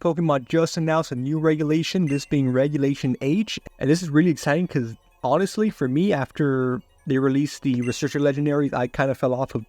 Pokemon just announced a new regulation, this being Regulation H. And this is really exciting because honestly, for me, after they released the Researcher Legendaries, I kind of fell off of,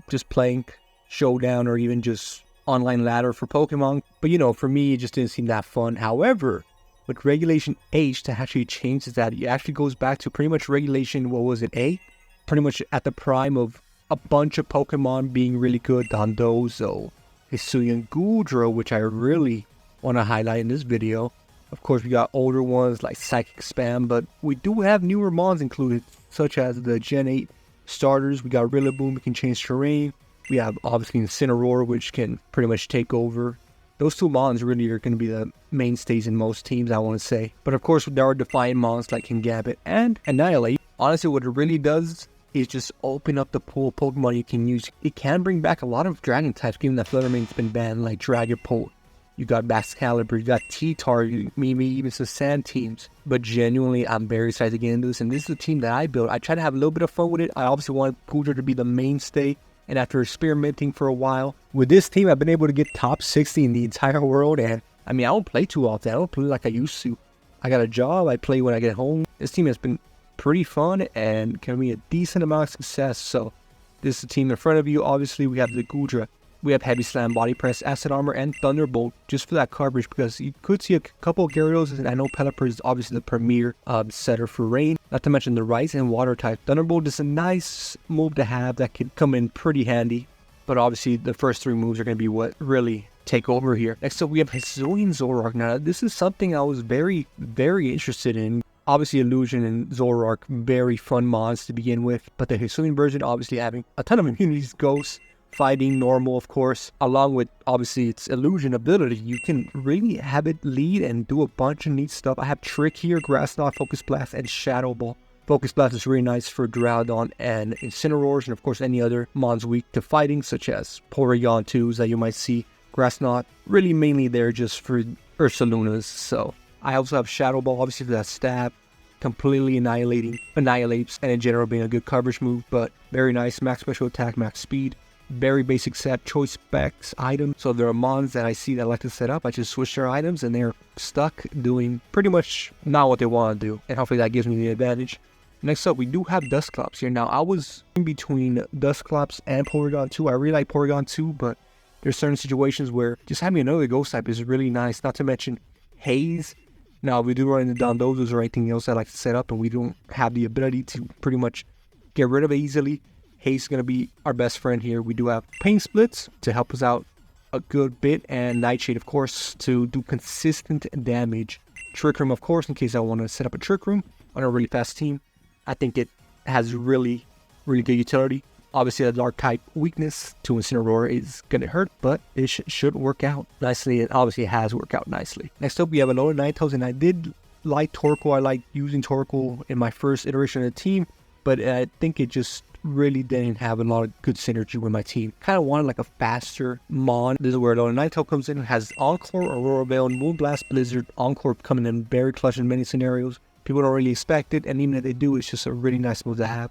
just playing Showdown or even just online ladder for Pokemon. But, for me, it just didn't seem that fun. However, with Regulation H, that actually changes that. It actually goes back to pretty much Regulation, A? Pretty much at the prime of a bunch of Pokemon being really good. Dondozo, Hisuian Goodra, which I really want to highlight in this video. Of course, we got older ones like Psychic Spam, but we do have newer mons included, such as the Gen 8 starters. We got Rillaboom, we can change terrain. We have obviously Incineroar, which can pretty much take over. Those two mons really are going to be the mainstays in most teams, I want to say. But of course, there are defiant mons like Kingambit and Annihilate. Honestly, what it really does is just open up the pool of Pokemon you can use. It can bring back a lot of Dragon types, given that Fluttermane's been banned, like Dragapult. You got Excalibur, you got T-Tar, maybe even some Sand teams. But genuinely, I'm very excited to get into this. And this is a team that I built. I tried to have a little bit of fun with it. I obviously wanted Goodra to be the mainstay. And after experimenting for a while, with this team, I've been able to get top 60 in the entire world. And I mean, I don't play too often. I don't play like I used to. I got a job. I play when I get home. This team has been pretty fun and can be a decent amount of success. So this is the team in front of you. Obviously, we have the Goodra. We have Heavy Slam, Body Press, Acid Armor, and Thunderbolt just for that coverage, because you could see a couple of Gyarados, and I know Pelipper is obviously the premier setter for Rain, not to mention the Rice and Water type. Thunderbolt is a nice move to have that could come in pretty handy, but obviously the first three moves are going to be what really take over here. Next up, we have Hisuian Zororark. Now, this is something I was very, very interested in. Obviously, Illusion and Zororark, very fun mods to begin with, but the Hisuian version obviously having a ton of immunities, Ghosts, Fighting, Normal, of course, along with obviously its Illusion ability. You can really have it lead and do a bunch of neat stuff. I have Trick here, Grass Knot, Focus Blast, and Shadow Ball. Focus Blast is really nice for Duraludon and Incineroars, and of course any other mons weak to fighting, such as Porygon 2s that you might see. Grass Knot, really mainly there just for Ursalunas. So I also have Shadow Ball, obviously for that stab, completely annihilates, and in general being a good coverage move, but very nice. Max Special Attack, Max Speed. Very basic set, choice specs, items. So there are mons that I see that like to set up. I just switch their items and they're stuck doing pretty much not what they want to do. And hopefully that gives me the advantage. Next up, we do have Dusclops here. Now, I was in between Dusclops and Porygon 2. I really like Porygon 2, but there's certain situations where just having another ghost type is really nice. Not to mention Haze. Now, we do run into Dondozos or anything else I like to set up, and we don't have the ability to pretty much get rid of it easily. Haze is going to be our best friend here. We do have Pain Splits to help us out a good bit, and Nightshade, of course, to do consistent damage. Trick Room, of course, in case I want to set up a Trick Room on a really fast team. I think it has really, really good utility. Obviously, the Dark type weakness to Incineroar is going to hurt, but it should work out nicely, and obviously it has worked out nicely. Next up, we have a Alolan Ninetales, and I did like Torkoal. I liked using Torkoal in my first iteration of the team, but I think it just really didn't have a lot of good synergy with my team. Kind of wanted like a faster mon. This is where Alolan Ninetales comes in. It has Encore, Aurora Veil, Moonblast, Blizzard. Encore coming in very clutch in many scenarios. People don't really expect it, and even if they do, it's just a really nice move to have.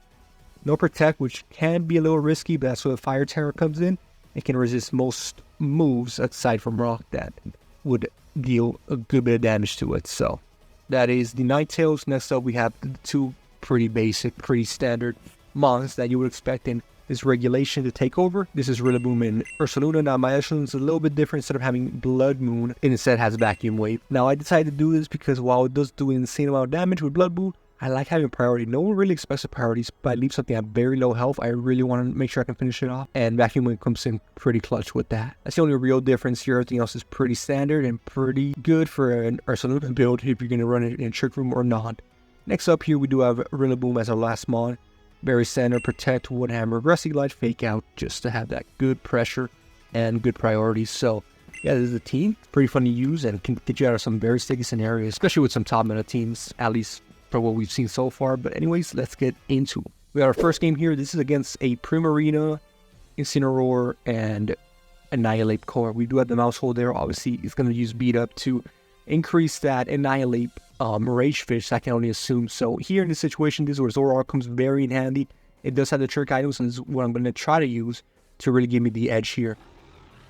No Protect, which can be a little risky, but that's where the Fire Terror comes in. It can resist most moves aside from Rock that would deal a good bit of damage to it. So that is the Ninetales. Next up, we have the two pretty basic, pretty standard mons that you would expect in this regulation to take over. This is Rillaboom and Ursaluna. Now, my Ursaluna is a little bit different. Instead of having Blood Moon, it instead has Vacuum Wave. Now, I decided to do this because while it does do an insane amount of damage with Blood Moon, I like having priority. No one really expects a priorities, but I leave something at very low health. I really want to make sure I can finish it off, and Vacuum Wave comes in pretty clutch with that. That's the only real difference here. Everything else is pretty standard and pretty good for an Ursaluna build if you're going to run it in Trick Room or not. Next up here, we do have Rillaboom as our last mon. Very standard, Protect, Wood Hammer, Rusty Light, Fake Out, just to have that good pressure and good priorities. So, yeah, this is a team. Pretty fun to use and can get you out of some very sticky scenarios, especially with some top meta teams, at least for what we've seen so far. But anyways, let's get into it. We got our first game here. This is against a Primarina, Incineroar, and Annihilate core. We do have the mouse hole there. Obviously, it's going to use Beat Up to increase that Annihilate Rage Fish, I can only assume. So here in this situation, this is where Zororark comes very in handy. It does have the trick items, and this is what I'm going to try to use to really give me the edge here.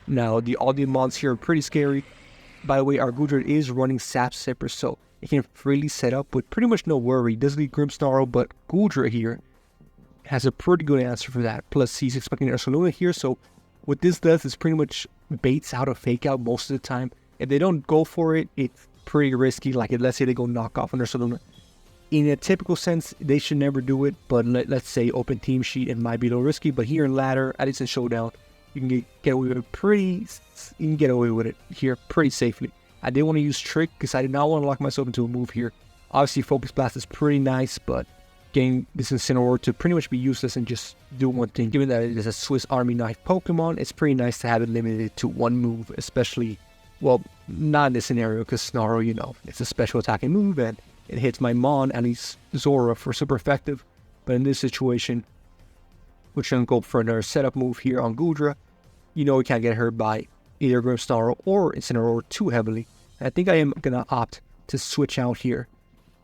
Now, all the mons here are pretty scary. By the way, our Goodra is running Sap Sipper, so it can freely set up with pretty much no worry. It does need Grimmsnarl, but Goodra here has a pretty good answer for that. Plus, he's expecting Ursaluna here, so what this does is pretty much baits out a Fake Out most of the time. If they don't go for it, it's pretty risky. Like, let's say they go knock off on Ursaluna. In a typical sense, they should never do it, but let's say open team sheet, it might be a little risky. But here in ladder, at least in showdown, you can get away with it you can get away with it here pretty safely. I did want to use Trick because I did not want to lock myself into a move here. Obviously, Focus Blast is pretty nice, but getting this Incineroar to pretty much be useless and just do one thing. Given that it is a Swiss Army knife Pokemon, it's pretty nice to have it limited to one move, especially, well, not in this scenario because Snarl, you know, it's a special attacking move and it hits my Mon and he's Zora for super effective. But in this situation, we're going to go for another setup move here on Goodra. You know we can't get hurt by either Grimmsnarl or Incineroar too heavily. And I think I am going to opt to switch out here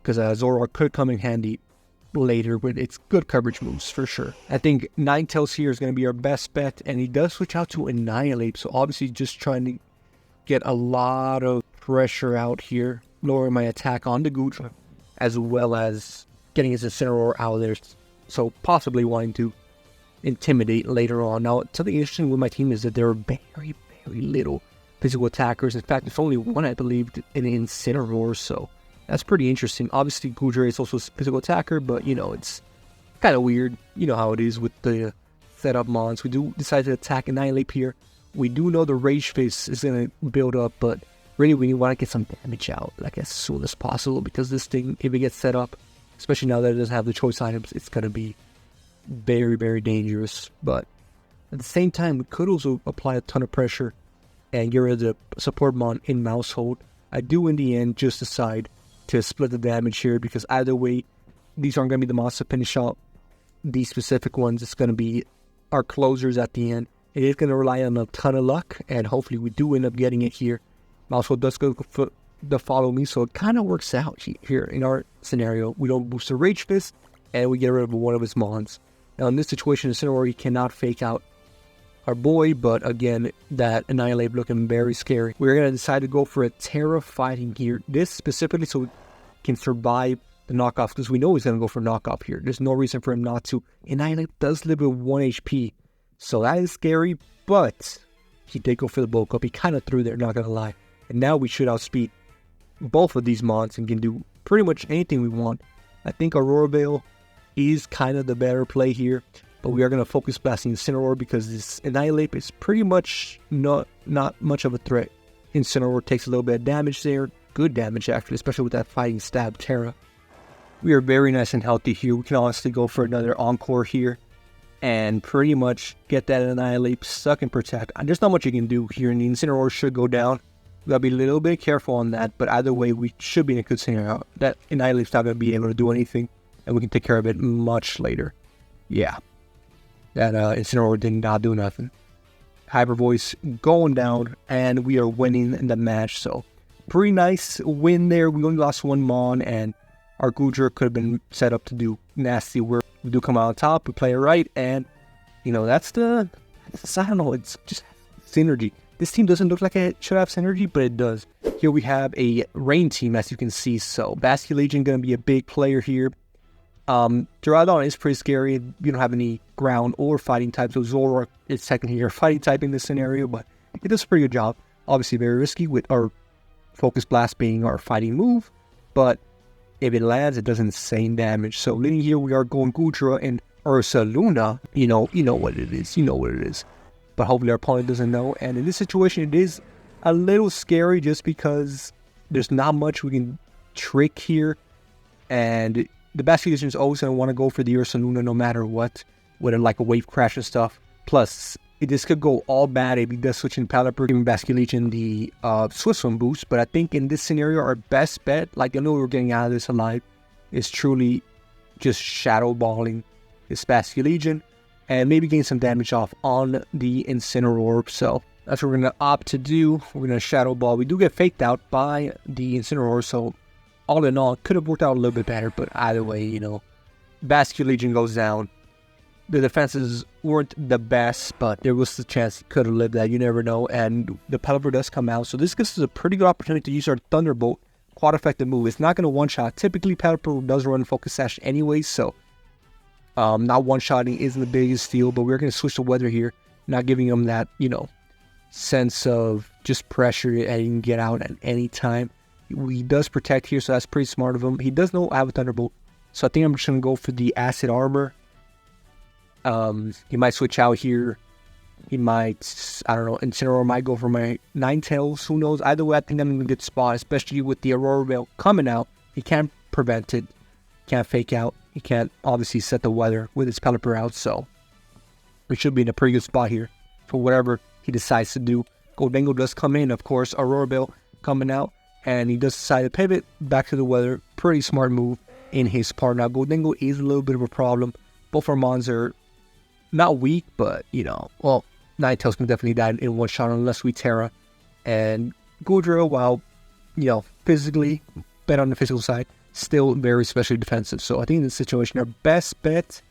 because Zororark could come in handy later with its good coverage moves for sure. I think Ninetales here is going to be our best bet, and he does switch out to Annihilate, so obviously just trying to get a lot of pressure out here, lowering my attack on the Goodra, as well as getting his Incineroar out of there, so possibly wanting to intimidate later on. Now, something interesting with my team is that there are very little physical attackers. In fact, there's only one, I believe, in Incineroar, so that's pretty interesting. Obviously, Goodra is also a physical attacker, but, you know, it's kind of weird. You know how it is with the setup mons. We do decide to attack Annihilate here. We do know the Rage Face is going to build up, but really we want to get some damage out, like, as soon as possible, because this thing, if it gets set up, especially now that it doesn't have the choice items, it's going to be very dangerous. But at the same time, we could also apply a ton of pressure and get rid of the support mon in Mousehold. I do, in the end, just decide to split the damage here, because either way, these aren't going to be the mons to finish out these specific ones. It's going to be our closers at the end. It is going to rely on a ton of luck, and hopefully we do end up getting it here. Mousehold does go for the follow me, so it kind of works out here in our scenario. We don't boost the Rage Fist, and we get rid of one of his mons. Now in this situation, Incineroar, he cannot Fake Out our boy, but again, that Annihilate looking very scary. We're going to decide to go for a Terra Fighting here. This specifically so we can survive the knockoff, because we know he's going to go for knockoff here. There's no reason for him not to. Annihilate does live with 1 HP, so that is scary, but he did go for the bulk up. He kind of threw there, not going to lie. And now we should outspeed both of these mons and can do pretty much anything we want. I think Aurora Veil is kind of the better play here, but we are going to focus blasting Incineroar because this Annihilate is pretty much not much of a threat. Incineroar takes a little bit of damage there, good damage actually, especially with that Fighting Stab Terra. We are very nice and healthy here. We can honestly go for another Encore here and pretty much get that Annihilate stuck and protect. There's not much you can do here, and the Incineroar should go down. We gotta be a little bit careful on that, but either way, we should be in a good scenario. That Annihilate's not gonna be able to do anything, and we can take care of it much later. Yeah. That Incineroar did not do nothing. Hyper Voice going down, and we are winning the match, so pretty nice win there. We only lost one Mon, and our Goodra could have been set up to do nasty work. We do come out on top, we play it right, and, you know, that's I don't know, it's just synergy. This team doesn't look like it should have synergy, but it does. Here we have a rain team, as you can see, so Basculegion going to be a big player here. Duraludon is pretty scary. You don't have any ground or fighting type, so Zororark is technically your fighting type in this scenario, but it does a pretty good job. Obviously very risky with our Focus Blast being our fighting move, but if it lands, it does insane damage. So leading here, we are going Goodra and Ursaluna. You know what it is. You know what it is. But hopefully our opponent doesn't know. And in this situation, it is a little scary just because there's not much we can trick here. And the Basculegion is always going to want to go for the Ursaluna no matter what, whether like a wave crash and stuff. Plus, this could go all bad if he does switch in Pelipper, giving Basculegion the Swiss one boost. But I think in this scenario, our best bet, like I know we're getting out of this alive, is truly just Shadow Balling this Basculegion and maybe gain some damage off on the Incineroar. So that's what we're going to opt to do. We're going to Shadow Ball. We do get faked out by the Incineroar, so all in all, it could have worked out a little bit better, but either way, you know, Basculegion goes down. the defenses weren't the best, but there was a chance he could have lived that. You never know. And the Pelipper does come out. So this gives us a pretty good opportunity to use our Thunderbolt. Quite effective move. It's not going to one-shot. Typically, Pelipper does run Focus Sash anyway, so not one-shotting isn't the biggest deal, but we're going to switch the weather here, not giving him that, sense of just pressure and he can get out at any time. He does protect here, so that's pretty smart of him. He does know I have a Thunderbolt, so I think I'm just going to go for the Acid Armor. He might switch out here. He might, I don't know, Incineroar might go for my Ninetales. Who knows? Either way, I think I'm in a good spot, especially with the Aurora Veil coming out. He can't prevent it. Can't fake out. He can't obviously set the weather with his Pelipper out. So we should be in a pretty good spot here for whatever he decides to do. Gholdengo does come in, of course. Aurora Veil coming out. And he does decide to pivot back to the weather. Pretty smart move in his part. Now, Gholdengo is a little bit of a problem. Both our mons are not weak, but, well, Ninetales can definitely die in one shot unless we Terra. And Goodra, while, physically, better on the physical side, still very especially defensive. So I think in this situation, our best bet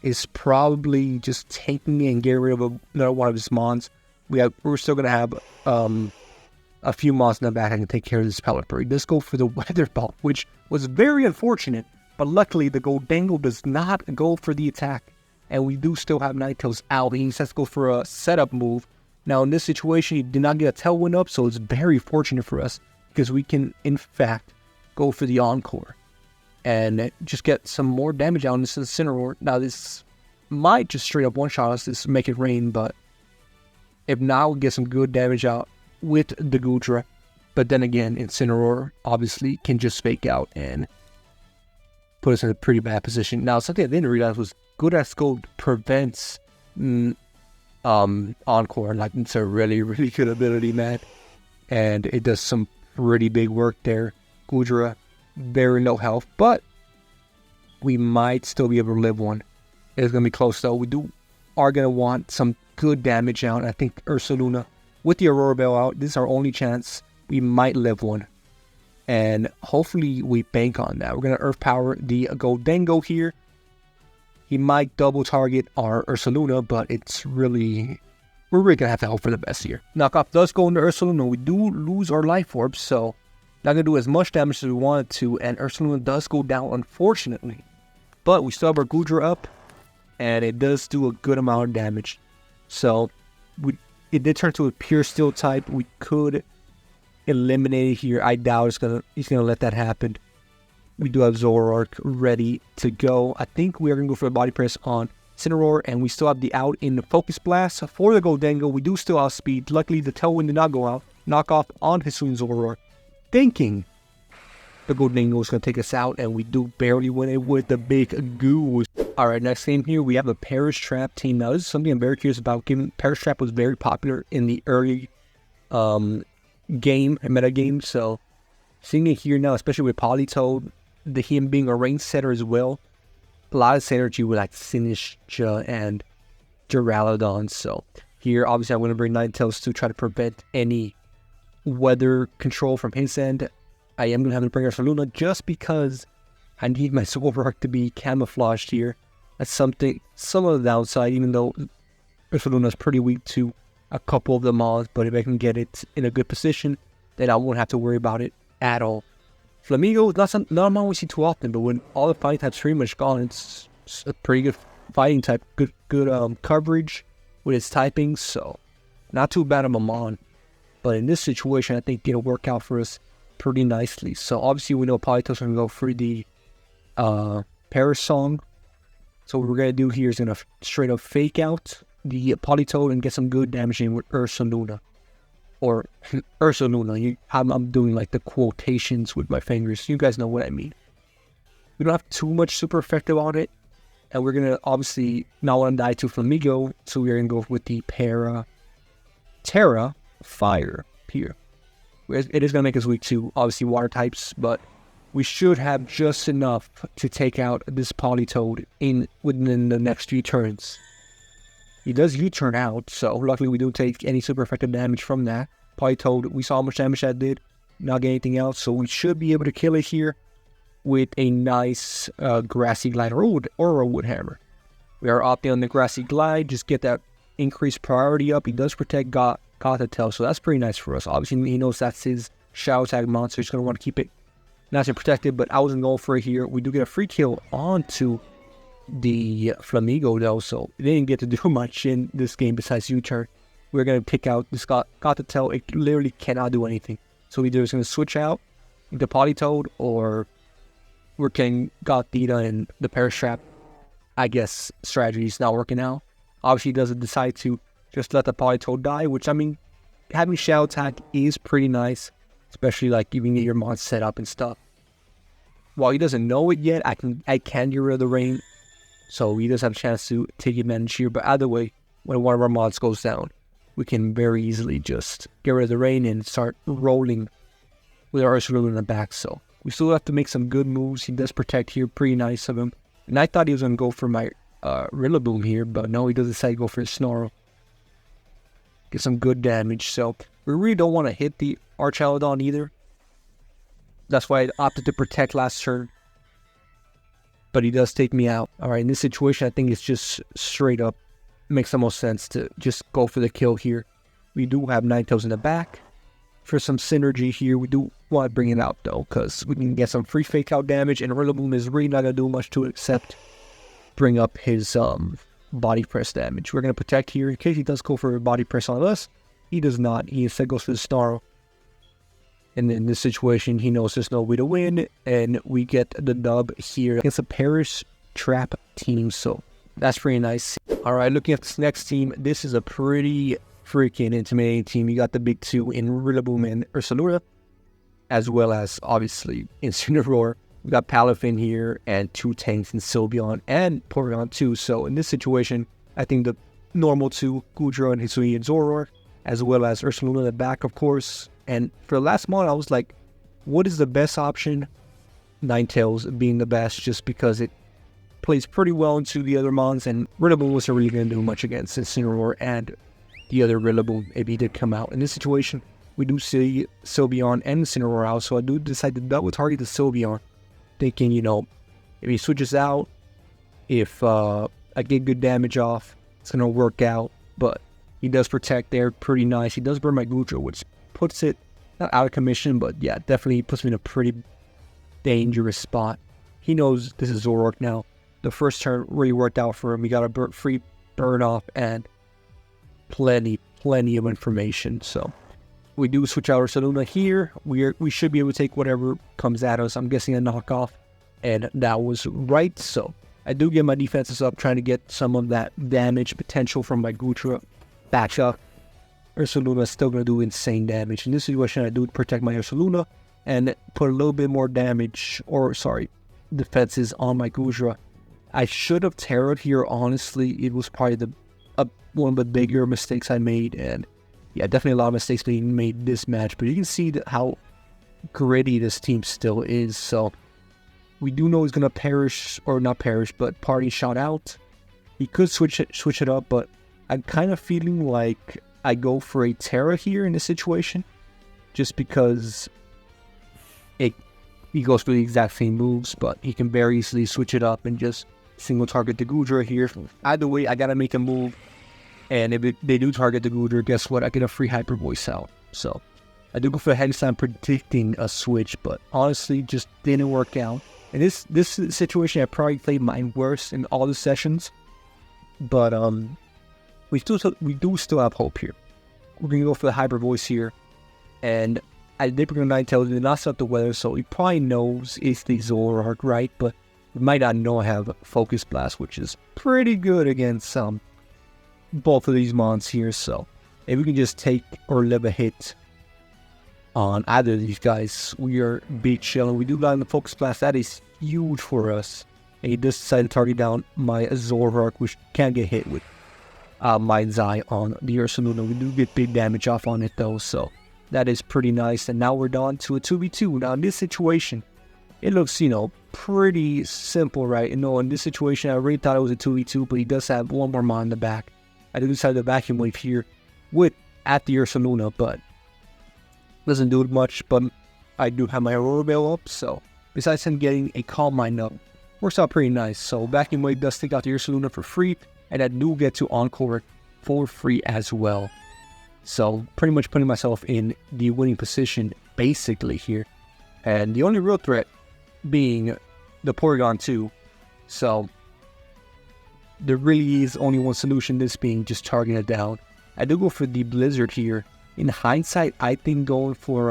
is probably just taking and getting rid of another one of his mons. We're still going to have a few mons in the back. I can take care of this Pelipper. He does go for the Weather Ball, which was very unfortunate. But luckily, the Gholdengo does not go for the attack. And we do still have Ninetales out. He has to go for a setup move. Now, in this situation, he did not get a Tailwind up, so it's very fortunate for us because we can, in fact, go for the Encore and just get some more damage out on this Incineroar. Now, this might just straight up one-shot us, this make it rain, but if not, we'll get some good damage out with the Goodra. But then again, Incineroar obviously can just fake out and put us in a pretty bad position. Now, something I didn't realize was Goodra Gold prevents Encore. Like, it's a really, really good ability, man. And it does some pretty big work there. Goodra, very low health, but we might still be able to live one. It's going to be close, though. We are going to want some good damage out. I think Ursaluna, with the Aurora Veil out, this is our only chance. We might live one. And hopefully we bank on that. We're going to Earth Power the Gholdengo here. He might double target our Ursaluna, but we're really going to have to hope for the best here. Knockoff does go into Ursaluna. We do lose our Life Orb, so not going to do as much damage as we wanted to. And Ursaluna does go down, unfortunately. But we still have our Goodra up, and it does do a good amount of damage. So it did turn to a pure Steel type. We could eliminate it here. I doubt he's gonna let that happen. We do have Zororark ready to go. I think we are going to go for a body press on Incineroar, and we still have the out in the Focus Blast. For the Gholdengo, we do still outspeed. Luckily, the Tailwind did not go out. Knock off on Hisuian Zororark, thinking the Gholdengo was going to take us out, and we do barely win it with the big goose. Alright, next game here, we have a Perish Trap team. Now, this is something I'm very curious about, given Perish Trap was very popular in the early meta game, so seeing it here now, especially with Politoed, him being a range setter as well, a lot of synergy with like Sinistcha and Duraludon. So here, obviously, I'm going to bring Ninetales to try to prevent any weather control from his end. I am going to have to bring Ursaluna just because I need my Zororark to be camouflaged here. That's some of the downside, even though Ursaluna is pretty weak to a couple of the mons, but if I can get it in a good position, then I won't have to worry about it at all. Flamigo is not a mon we see too often, but when all the fighting types are pretty much gone, it's a pretty good fighting type, good coverage with its typing, so not too bad of a mon. But in this situation, I think it'll work out for us pretty nicely. So obviously we know Politoed's going to go for the Perish Song. So what we're going to do here is going to straight up fake out the Politoed and get some good damage in with Ursaluna. Or Ursaluna. I'm doing like the quotations with my fingers. You guys know what I mean. We don't have too much super effective on it. And we're going to obviously not want to die to Flamigo. So we're going to go with the Terra Fire here. It is going to make us weak to obviously water types. But we should have just enough to take out this Politoed within the next few turns. He does U-turn out, so luckily we don't take any super effective damage from that. Politoed, we saw how much damage that did, not get anything else, so we should be able to kill it here with a nice Grassy Glide or a Wood Hammer. We are opting on the Grassy Glide, just get that increased priority up. He does protect Gothitelle, so that's pretty nice for us. Obviously, he knows that's his Shadow Tag monster. He's going to want to keep it nice and protected, but I wasn't going for it here. We do get a free kill onto the Flamigo, though, so it didn't get to do much in this game besides U-turn. We're going to pick out this Gothitelle. It literally cannot do anything. So either it's going to switch out the Politoed, or we're getting Gothita and the Perish Trap. I guess strategy is not working out. Obviously, he doesn't decide to just let the Politoed die, which, I mean, having Shadow Attack is pretty nice, especially like you can get your mod set up and stuff. While he doesn't know it yet, I can get rid of the rain, so he does have a chance to take advantage here. But either way, when one of our mods goes down, we can very easily just get rid of the rain and start rolling with our Ursaluna in the back. So we still have to make some good moves. He does protect here, pretty nice of him. And I thought he was going to go for my Rillaboom here, but no, he does decide to go for his Snarl. Get some good damage. So we really don't want to hit the Archaludon either. That's why I opted to protect last turn. But he does take me out. Alright, in this situation, I think it's just straight up makes the most sense to just go for the kill here. We do have Ninetales in the back. For some synergy here, we do want to bring it out though, because we can get some free fake out damage, and Rillaboom is really not going to do much to it except bring up his body press damage. We're going to protect here in case he does go for a body press on us. He does not. He instead goes for the Snarl. And in this situation, he knows there's no way to win, and we get the dub here against a Perish Trap team, so that's pretty nice. Alright, looking at this next team, this is a pretty freaking intimidating team. You got the big two in Rillaboom and Ursaluna, as well as, obviously, Incineroar. We got Palafin here, and two tanks in Sylveon and Porygon too. So in this situation, I think the normal two, Goodra and Hisuian Zororark, as well as Ursaluna in the back, of course. And for the last mod, I was like, what is the best option? Ninetales being the best, just because it plays pretty well into the other mons, and Rillaboom wasn't really going to do much against Incineroar and the other Rillaboom if he did come out. In this situation, we do see Sylveon and Incineroar out, so I do decide to double target the Sylveon, thinking, you know, if he switches out, if I get good damage off, it's going to work out. But he does protect there pretty nice. He does burn my Goodra, which puts it not out of commission, but yeah, definitely puts me in a pretty dangerous spot. He knows this is Zororark now. The first turn really worked out for him. He got a free burn off and plenty of information. So we do switch out our Ursaluna here. We should be able to take whatever comes at us. I'm guessing a knockoff, and that was right. So I do get my defenses up, trying to get some of that damage potential from my Goodra back up. Ursaluna is still going to do insane damage. In this situation, I do protect my Ursaluna and put a little bit more damage, or sorry, defenses on my Goodra. I should have Terra'd here, honestly. It was probably one of the bigger mistakes I made, and yeah, definitely a lot of mistakes being made this match, but you can see how gritty this team still is. So we do know he's going to perish, or not perish, but party shot out. He could switch it up, but I'm kind of feeling like I go for a Terra here in this situation, just because he goes through the exact same moves, but he can very easily switch it up and just single target the Goodra here. Either way, I gotta make a move, and if they do target the Goodra, guess what? I get a free Hyper Voice out. So I do go for a Headstand predicting a switch, but honestly, just didn't work out. In this situation, I probably played my worst in all the sessions, but we do still have hope here. We're gonna go for the Hyper Voice here, and I did bring a Ninetales, did not set the weather, so he probably knows it's the Zororark, right? But he might not know I have Focus Blast, which is pretty good against both of these mons here. So if we can just take or live a hit on either of these guys, we are big chilling. We do land the Focus Blast. That is huge for us. And he does decide to target down my Zororark, which can get hit with Mind's Eye on the Ursaluna. We do get big damage off on it though, so that is pretty nice. And now we're down to a 2v2. Now in this situation, it looks, you know, pretty simple, right? You know, in this situation, I really thought it was a 2v2, but he does have one more mon in the back. I do decide to vacuum wave here at the Ursaluna, but doesn't do much. But I do have my Aurora Veil up, so besides him getting a Calm Mind up, works out pretty nice. So Vacuum Wave does take out the Ursaluna for free, and I do get to Encore it for free as well. So pretty much putting myself in the winning position basically here. And the only real threat being the Porygon 2. So there really is only one solution, this being just targeting it down. I do go for the Blizzard here. In hindsight, I think going for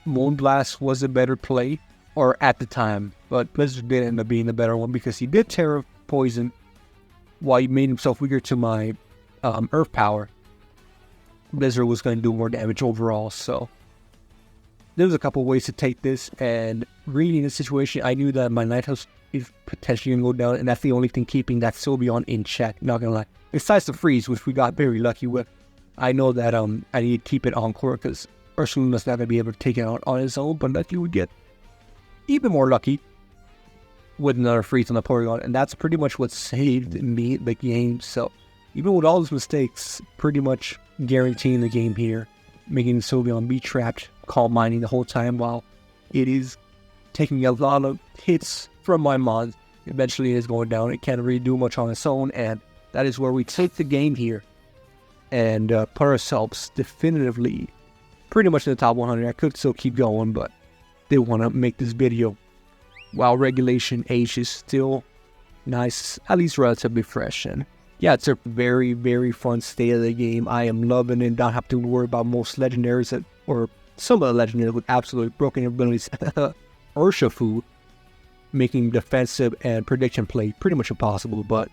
Moonblast was a better play, or at the time, but Blizzard did end up being the better one because he did Terra Poison while he made himself weaker to my Earth Power. Blizzard was going to do more damage overall, so there was a couple ways to take this, and really in this situation, I knew that my Night House is potentially going to go down, and that's the only thing keeping that Sylveon in check, not going to lie. Besides the freeze, which we got very lucky with, I know that I need to keep it Encore because Ursaluna's not going to be able to take it out on his own, but lucky would get even more lucky with another freeze on the Porygon, and that's pretty much what saved me the game. So even with all those mistakes, pretty much guaranteeing the game here, making Sylveon be trapped, Calm Minding the whole time while it is taking a lot of hits from my mod. Eventually it is going down. It can't really do much on its own, and that is where we take the game here and put ourselves definitively pretty much in the top 100. I could still keep going, but they want to make this video while RegulationH is still nice, at least relatively fresh. And yeah, it's a very, very fun state of the game. I am loving it. Don't have to worry about most legendaries or some of the legendaries with absolutely broken abilities. Urshifu making defensive and prediction play pretty much impossible, but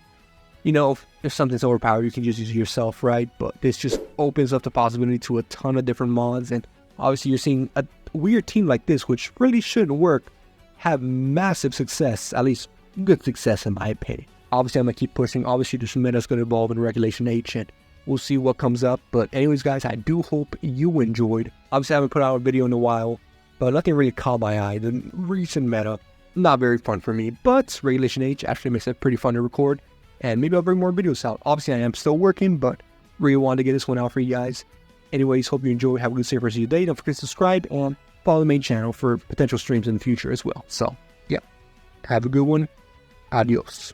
you know, if something's overpowered, you can just use it yourself, right? But this just opens up the possibility to a ton of different mods, and obviously you're seeing a weird team like this, which really shouldn't work, have massive success, at least good success in my opinion. Obviously, I'm going to keep pushing. Obviously, this meta's going to evolve in RegulationH, and we'll see what comes up. But anyways, guys, I do hope you enjoyed. Obviously, I haven't put out a video in a while, but nothing really caught my eye. The recent meta, not very fun for me, but RegulationH actually makes it pretty fun to record, and maybe I'll bring more videos out. Obviously, I am still working, but really wanted to get this one out for you guys. Anyways, hope you enjoy. Have a good safe rest of your day. Don't forget to subscribe and follow the main channel for potential streams in the future as well. So, yeah, have a good one. Adios.